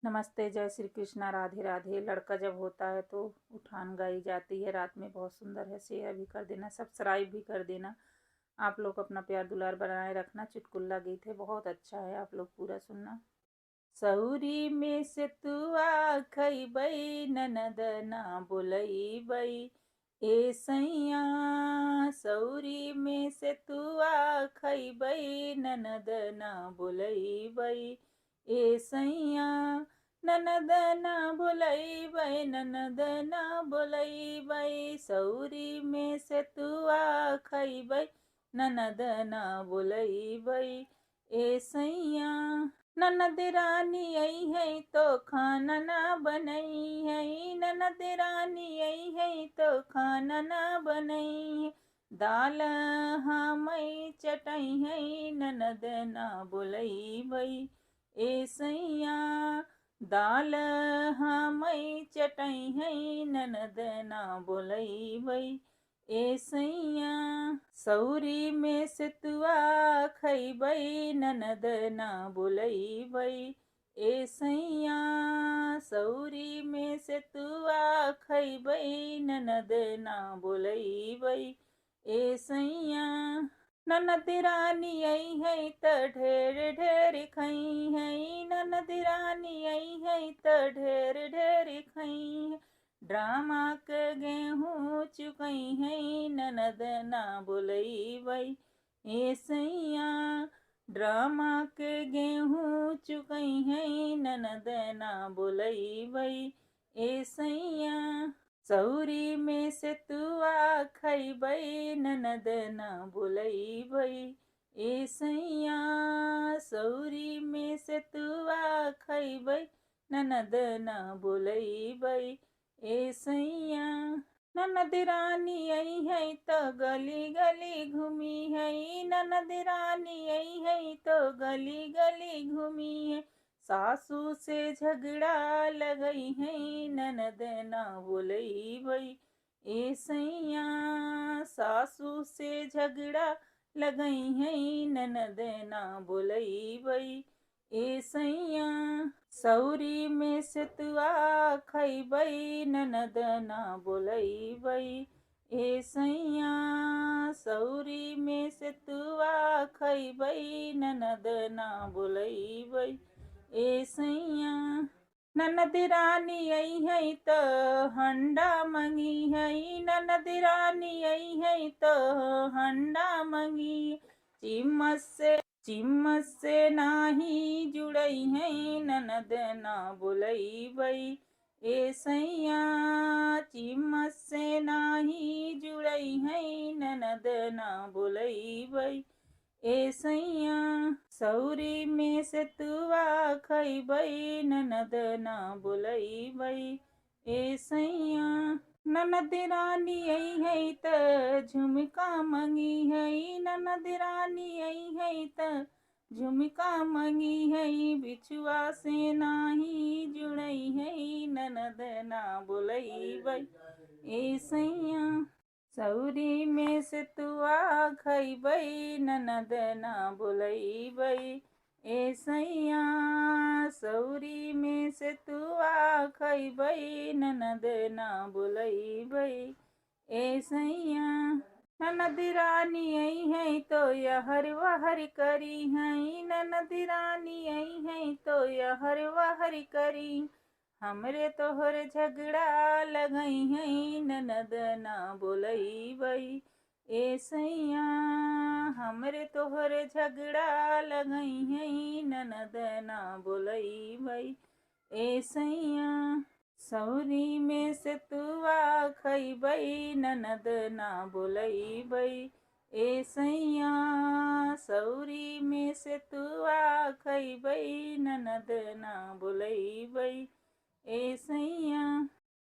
नमस्ते, जय श्री कृष्णा, राधे राधे। लड़का जब होता है तो उठान गाई जाती है रात में, बहुत सुंदर है। शेयर भी कर देना, सब्सक्राइब भी कर देना। आप लोग अपना प्यार दुलार बनाए रखना। चुटकुल्ला गीत है, बहुत अच्छा है, आप लोग पूरा सुनना। सऊरी में से तू खइबई, ननद ना बोलइबई ए सैया। सऊरी में से तू खइबई, ननद ना बोलइबई ए सैया। ननद ना बोलइबई, ननद ना बोलइबई। सऊरी में से तू खइबई, ननद ना बोलइबई ए सैया। ननद रानी आई है तो खाना ना बनई है, ननद रानी आई है तो खाना ना बनई है। दाल हमई चटई है, ननद ना बोलई बई ए सैया। दाल हमई चटई है, ननद ना बोलई बई ए सैया। सऊरी में से तुआ खइबई, ननद ना बोलइबई ए सैया। सऊरी में से तुआ खइबई, ननद ना बोलइबई ए सैया। ननद रानी आई है त ढेर ढेर खई है, ननद रानी आई है त ढेर ढेर खई है। ड्रामा के गेहूँ चुकई है, ननद ना बोलइबई ए सैया। ड्रामा के गेहूँ चुकई है, ननद ना बोलइबई ए सैया। सऊरी में से तुआ खइबई, ननद ना बोलइबई ए सैया। सऊरी में से तुआ खइबई, ननद ना बोलइबई ए सैया। ननद रानी आई है तो गली गली घूमी है, ननद रानी आई है तो गली गली घूमी है। सासू से झगड़ा लगई है, ननद ना बोलइबई ए सैया। सासू से झगड़ा लगई है, ननद ना बोलइबई ए सैया। सऊरी में से तुआ खइबई, ननद ना बोलइबई ए सैया। सऊरी में से तुआ खइबई, ननद ना बोलइबई ए सैया। ननद रानी आई है तो हंडा मंगी है, ननद रानी आई है तो हंडा मंगी। चिम्मच से नाही जुड़ई है, ननद ना बोलइबई ए सैया। चिम्मच से नाही जुड़ई है, ननद ना बोलइबई ए सैया। सऊरी में से तुआ खइबई, ननद ना बोलइबई ए सैया। ननद रानी आई है त झुमका मंगी है, ननद रानी आई है त झुमका मंगी है। बिछुआ से नाही जुड़ई है, ननद ना बोलइबई ए सैया। सऊरी में से तुआ खइबई, ननद ना बोलइबई ए सैया। सऊरी में से तुआ खइबई, ननद ना बोलइबई ए सैया। ननद रानी आई है तो यहर वहर करी है, ननद रानी आई है तो यहर वहर करी। हमरे तोहर झगड़ा लगई है, ननद ना बोलइबई ए सैया। हमरे तोहर झगड़ा लगई है, ननद ना बोलइबई ए सैया। सऊरी में से तुआ खइबई, ननद ना बोलइबई ए सैया। सऊरी में से तुआ खइबई, ननद ना बोलइबई ए सैया।